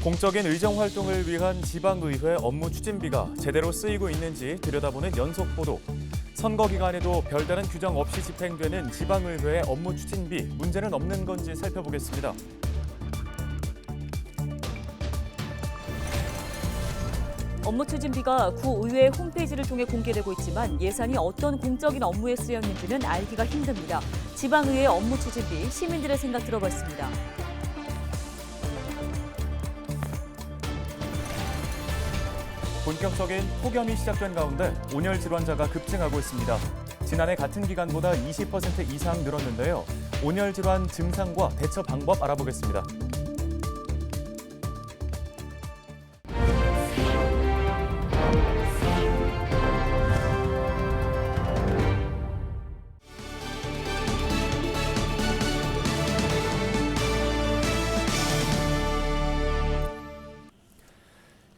공적인 의정 활동을 위한 지방의회 업무 추진비가 제대로 쓰이고 있는지 들여다보는 연속 보도. 선거 기간에도 별다른 규정 없이 집행되는 지방의회의 업무 추진비, 문제는 없는 건지 살펴보겠습니다. 업무 추진비가 구의회 홈페이지를 통해 공개되고 있지만 예산이 어떤 공적인 업무에 쓰였는지는 알기가 힘듭니다. 지방의회 업무 추진비, 시민들의 생각 들어봤습니다. 본격적인 폭염이 시작된 가운데 온열 질환자가 급증하고 있습니다. 지난해 같은 기간보다 20% 이상 늘었는데요. 온열 질환 증상과 대처 방법 알아보겠습니다.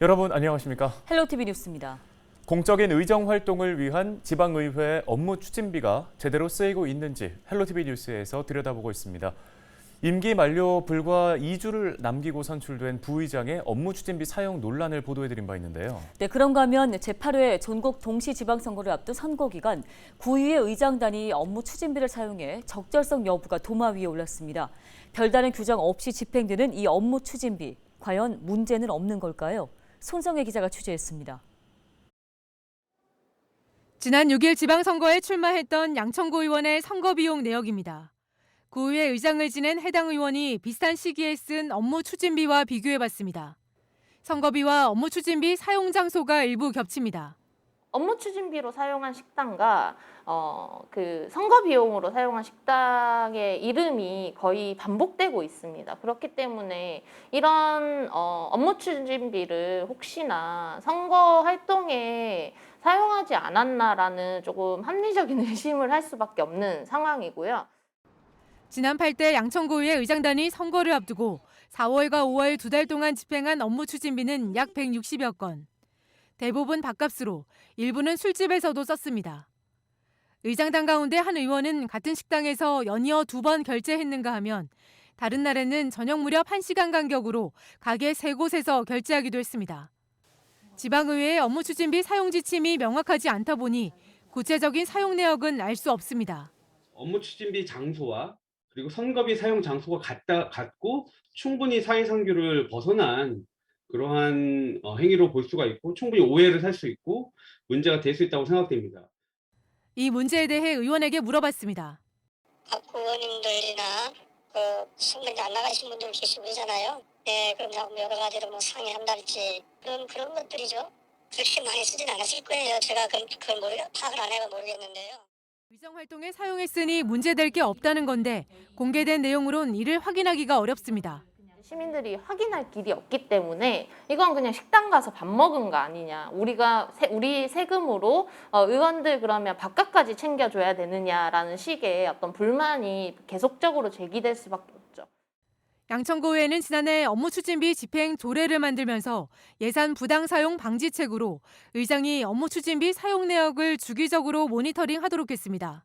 여러분 안녕하십니까? 헬로티비 뉴스입니다. 공적인 의정 활동을 위한 지방의회 업무 추진비가 제대로 쓰이고 있는지 헬로티비 뉴스에서 들여다보고 있습니다. 임기 만료 불과 2주를 남기고 선출된 부의장의 업무 추진비 사용 논란을 보도해드린 바 있는데요. 네, 그런가 하면 제8회 전국 동시지방선거를 앞둔 선거 기간 구의회 의장단이 업무 추진비를 사용해 적절성 여부가 도마 위에 올랐습니다. 별다른 규정 없이 집행되는 이 업무 추진비, 과연 문제는 없는 걸까요? 손성혜 기자가 취재했습니다. 지난 6일 지방선거에 출마했던 양천구 의원의 선거 비용 내역입니다. 구의회 의장을 지낸 해당 의원이 비슷한 시기에 쓴 업무 추진비와 비교해봤습니다. 선거비와 업무 추진비 사용 장소가 일부 겹칩니다. 업무 추진비로 사용한 식당과 그 선거 비용으로 사용한 식당의 이름이 거의 반복되고 있습니다. 그렇기 때문에 이런 업무 추진비를 혹시나 선거 활동에 사용하지 않았나라는 조금 합리적인 의심을 할 수밖에 없는 상황이고요. 지난 8대 양천구의회 의장단이 선거를 앞두고 4월과 5월 2달 동안 집행한 업무 추진비는 약 160여 건. 대부분 밥값으로 일부는 술집에서도 썼습니다. 의장단 가운데 한 의원은 같은 식당에서 연이어 2번 결제했는가 하면 다른 날에는 저녁 무렵 1시간 간격으로 가게 3곳에서 결제하기도 했습니다. 지방의회의 업무 추진비 사용 지침이 명확하지 않다 보니 구체적인 사용 내역은 알 수 없습니다. 업무 추진비 장소와 그리고 선거비 사용 장소가 같고 충분히 사회상규를 벗어난 그러한 행위로 볼 수가 있고 충분히 오해를 살 수 있고 문제가 될 수 있다고 생각됩니다. 이 문제에 대해 의원에게 물어봤습니다. 각 의원님들이나 선거에 안 나가신 분들 계시고 그러잖아요. 네, 그럼 여러 가지로 뭐 상의한달지 그런 것들이죠. 그렇게 많이 쓰진 않았을 거예요. 제가 그걸 파악을 안 해서 모르겠는데요. 의정 활동에 사용했으니 문제될 게 없다는 건데 공개된 내용으로는 이를 확인하기가 어렵습니다. 시민들이 확인할 길이 없기 때문에 이건 그냥 식당 가서 밥 먹은 거 아니냐. 우리 세금으로 의원들 그러면 밥값까지 챙겨줘야 되느냐라는 식의 어떤 불만이 계속적으로 제기될 수밖에 없죠. 양천구의회는 지난해 업무 추진비 집행 조례를 만들면서 예산 부당 사용 방지책으로 의장이 업무 추진비 사용 내역을 주기적으로 모니터링하도록 했습니다.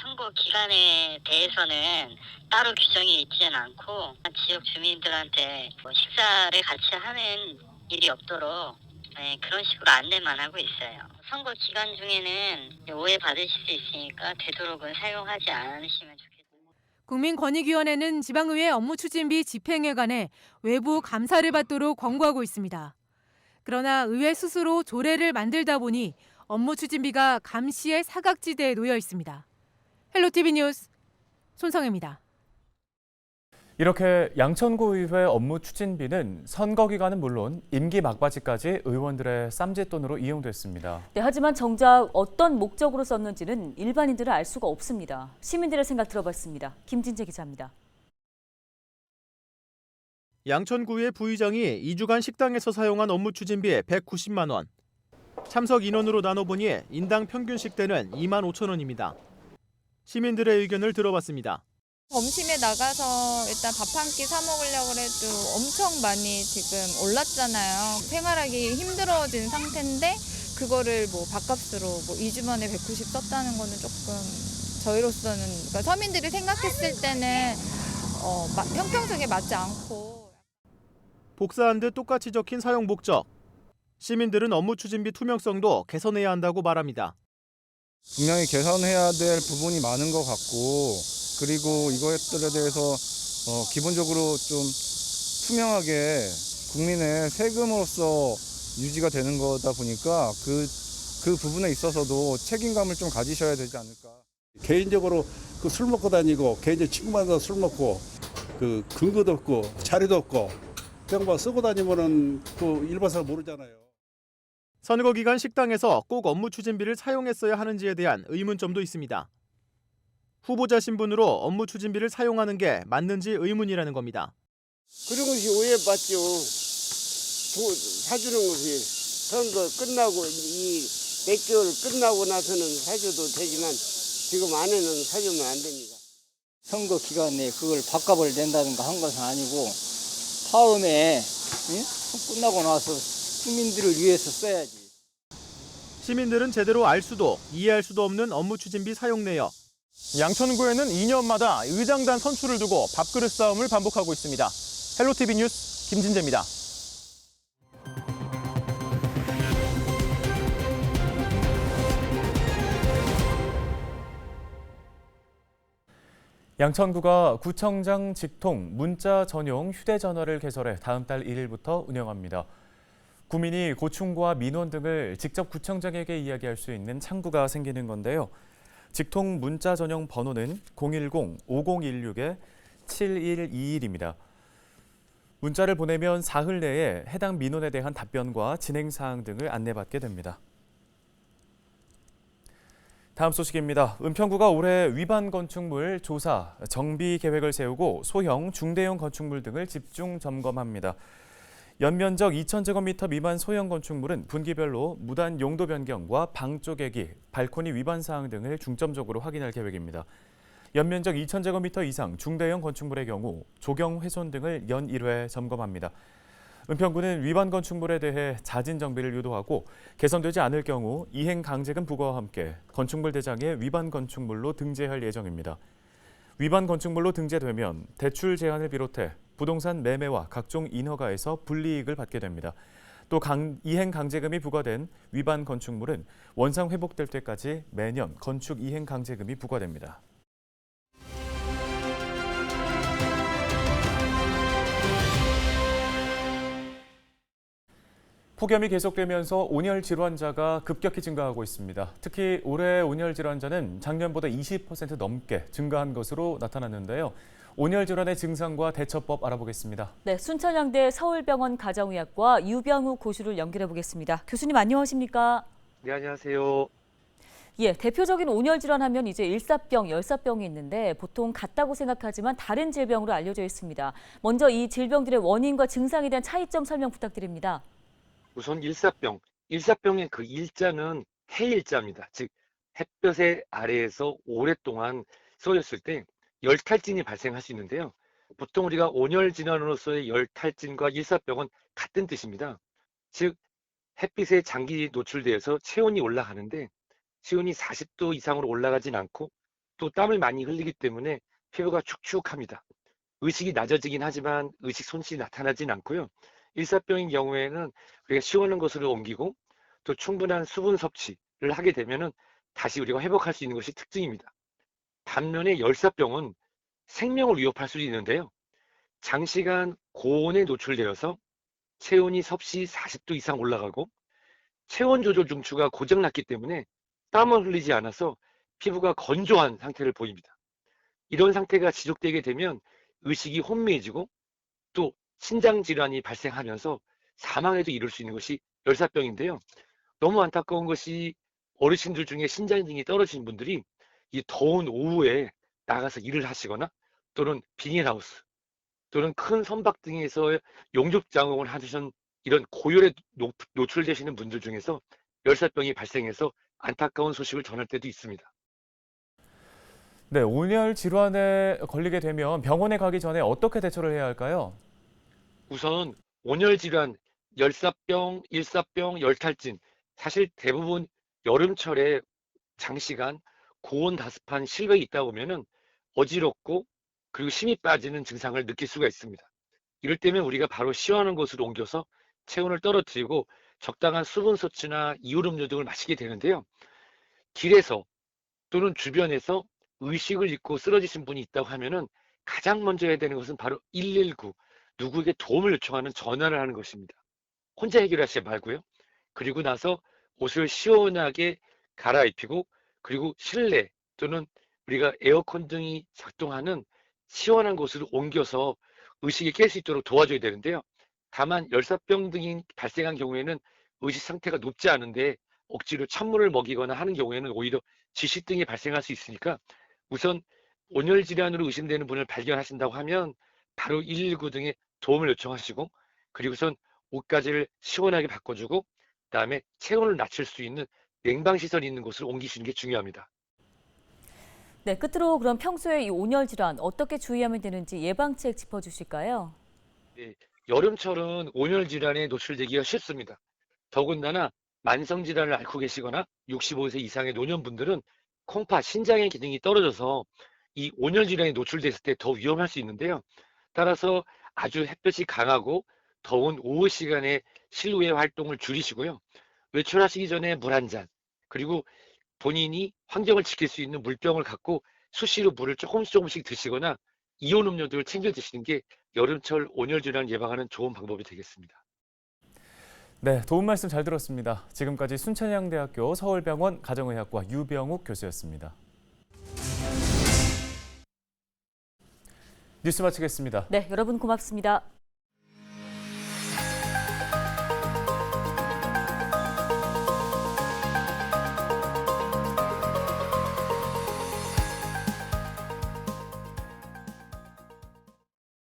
선거 기간에 대해서는 따로 규정이 있지는 않고 지역 주민들한테 식사를 같이 하는 일이 없도록 그런 식으로 안내만 하고 있어요. 선거 기간 중에는 오해 받으실 수 있으니까 되도록은 사용하지 않으시면 좋겠습니다. 국민권익위원회는 지방의회 업무 추진비 집행에 관해 외부 감사를 받도록 권고하고 있습니다. 그러나 의회 스스로 조례를 만들다 보니 업무 추진비가 감시의 사각지대에 놓여 있습니다. 헬로티비 뉴스 손성혜입니다. 이렇게 양천구의회 업무 추진비는 선거 기간은 물론 임기 막바지까지 의원들의 쌈짓돈으로 이용됐습니다. 네, 하지만 정작 어떤 목적으로 썼는지는 일반인들은 알 수가 없습니다. 시민들의 생각 들어봤습니다. 김진재 기자입니다. 양천구의 부의장이 2주간 식당에서 사용한 업무 추진비 190만 원. 참석 인원으로 나눠보니 인당 평균 식대는 2만 5천 원입니다. 시민들의 의견을 들어봤습니다. 점심에 나가서 일단 밥 한 끼 사 먹으려고 해도 엄청 많이 지금 올랐잖아요. 생활하기 힘들어진 상태인데 그거를 뭐 밥값으로 2주 만에 190 썼다는 거는 조금 저희로서는 그러니까 서민들이 생각했을 때는 형평성에 맞지 않고. 복사한 듯 똑같이 적힌 사용 목적. 시민들은 업무 추진비 투명성도 개선해야 한다고 말합니다. 분명히 개선해야 될 부분이 많은 것 같고, 그리고 이것들에 대해서 기본적으로 좀 투명하게 국민의 세금으로서 유지가 되는 거다 보니까 그 부분에 있어서도 책임감을 좀 가지셔야 되지 않을까. 개인적으로 그 술 먹고 다니고 개인적 친구 만나서 술 먹고 그 근거도 없고 자료도 없고 그냥 막 쓰고 다니면은 그 일반사람 모르잖아요. 선거 기간 식당에서 꼭 업무 추진비를 사용했어야 하는지에 대한 의문점도 있습니다. 후보자 신분으로 업무 추진비를 사용하는 게 맞는지 의문이라는 겁니다. 그런 것이 오해받죠. 사주는 것이 선거 끝나고 이 몇 개월 끝나고 나서는 사줘도 되지만 지금 안에는 사주면 안 됩니다. 선거 기간에 그걸 밥값을 낸다든가 한 것은 아니고 다음에 끝나고 나서 국민들을 위해서 써야지. 시민들은 제대로 알 수도 이해할 수도 없는 업무 추진비 사용 내역. 양천구에는 2년마다 의장단 선출을 두고 밥그릇 싸움을 반복하고 있습니다. 헬로티비 뉴스 김진재입니다. 양천구가 구청장 직통 문자 전용 휴대전화를 개설해 다음 달 1일부터 운영합니다. 구민이 고충과 민원 등을 직접 구청장에게 이야기할 수 있는 창구가 생기는 건데요. 직통 문자 전용 번호는 010-5016-7121입니다. 문자를 보내면 사흘 내에 해당 민원에 대한 답변과 진행 사항 등을 안내받게 됩니다. 다음 소식입니다. 은평구가 올해 위반 건축물 조사, 정비 계획을 세우고 소형, 중대형 건축물 등을 집중 점검합니다. 연면적 2,000제곱미터 미만 소형 건축물은 분기별로 무단 용도 변경과 방 쪼개기, 발코니 위반 사항 등을 중점적으로 확인할 계획입니다. 연면적 2,000제곱미터 이상 중대형 건축물의 경우 조경 훼손 등을 연 1회 점검합니다. 은평구는 위반 건축물에 대해 자진 정비를 유도하고 개선되지 않을 경우 이행 강제금 부과와 함께 건축물 대장에 위반 건축물로 등재할 예정입니다. 위반 건축물로 등재되면 대출 제한을 비롯해 부동산 매매와 각종 인허가에서 불이익을 받게 됩니다. 또 이행 강제금이 부과된 위반 건축물은 원상 회복될 때까지 매년 건축 이행 강제금이 부과됩니다. 폭염이 계속되면서 온열 질환자가 급격히 증가하고 있습니다. 특히 올해 온열 질환자는 작년보다 20% 넘게 증가한 것으로 나타났는데요. 온열 질환의 증상과 대처법 알아보겠습니다. 네, 순천향대 서울병원 가정의학과 유병우 교수를 연결해 보겠습니다. 교수님 안녕하십니까? 네, 안녕하세요. 예, 대표적인 온열 질환하면 이제 일사병, 열사병이 있는데 보통 같다고 생각하지만 다른 질병으로 알려져 있습니다. 먼저 이 질병들의 원인과 증상에 대한 차이점 설명 부탁드립니다. 우선 일사병의 그 일자는 해일자입니다. 즉 햇볕의 아래에서 오랫동안 쏘였을 때 열탈진이 발생할 수 있는데요. 보통 우리가 온열 질환으로서의 열탈진과 일사병은 같은 뜻입니다. 즉 햇빛에 장기 노출되어서 체온이 올라가는데 체온이 40도 이상으로 올라가진 않고 또 땀을 많이 흘리기 때문에 피부가 축축합니다. 의식이 낮아지긴 하지만 의식 손실이 나타나진 않고요. 일사병인 경우에는 우리가 시원한 곳으로 옮기고 또 충분한 수분 섭취를 하게 되면은 다시 우리가 회복할 수 있는 것이 특징입니다. 반면에 열사병은 생명을 위협할 수 있는데요. 장시간 고온에 노출되어서 체온이 섭씨 40도 이상 올라가고 체온 조절 중추가 고장났기 때문에 땀을 흘리지 않아서 피부가 건조한 상태를 보입니다. 이런 상태가 지속되게 되면 의식이 혼미해지고 또 신장 질환이 발생하면서 사망에도 이를 수 있는 것이 열사병인데요. 너무 안타까운 것이 어르신들 중에 신장증이 떨어진 분들이 이 더운 오후에 나가서 일을 하시거나 또는 비닐하우스 또는 큰 선박 등에서 용접작업을 하시는 이런 고열에 노출되시는 분들 중에서 열사병이 발생해서 안타까운 소식을 전할 때도 있습니다. 네, 온열 질환에 걸리게 되면 병원에 가기 전에 어떻게 대처를 해야 할까요? 우선 온열 질환, 열사병, 일사병, 열탈진 사실 대부분 여름철에 장시간 고온 다습한 실외에 있다 보면은 어지럽고 그리고 힘이 빠지는 증상을 느낄 수가 있습니다. 이럴 때면 우리가 바로 시원한 곳으로 옮겨서 체온을 떨어뜨리고 적당한 수분 섭취나 이온음료 등을 마시게 되는데요. 길에서 또는 주변에서 의식을 잃고 쓰러지신 분이 있다고 하면은 가장 먼저 해야 되는 것은 바로 119, 누구에게 도움을 요청하는 전화를 하는 것입니다. 혼자 해결하시지 말고요. 그리고 나서 옷을 시원하게 갈아입히고 그리고 실내 또는 우리가 에어컨 등이 작동하는 시원한 곳으로 옮겨서 의식이 깰 수 있도록 도와줘야 되는데요. 다만 열사병 등이 발생한 경우에는 의식 상태가 높지 않은데 억지로 찬물을 먹이거나 하는 경우에는 오히려 지식 등이 발생할 수 있으니까 우선 온열 질환으로 의심되는 분을 발견하신다고 하면 바로 119 등의 도움을 요청하시고 그리고선 옷가지를 시원하게 바꿔주고 그다음에 체온을 낮출 수 있는 냉방시설이 있는 곳으로 옮기시는 게 중요합니다. 네, 끝으로 그럼 평소에 이 온열 질환 어떻게 주의하면 되는지 예방책 짚어주실까요? 네, 여름철은 온열 질환에 노출되기가 쉽습니다. 더군다나 만성 질환을 앓고 계시거나 65세 이상의 노년분들은 콩팥, 신장의 기능이 떨어져서 이 온열 질환에 노출됐을 때 더 위험할 수 있는데요. 따라서 아주 햇볕이 강하고 더운 오후 시간에 실외 활동을 줄이시고요. 외출하시기 전에 물 한 잔, 그리고 본인이 환경을 지킬 수 있는 물병을 갖고 수시로 물을 조금씩 드시거나 이온 음료들을 챙겨 드시는 게 여름철 온열 질환을 예방하는 좋은 방법이 되겠습니다. 네, 도움 말씀 잘 들었습니다. 지금까지 순천향대학교 서울병원 가정의학과 유병욱 교수였습니다. 뉴스 마치겠습니다. 네, 여러분 고맙습니다.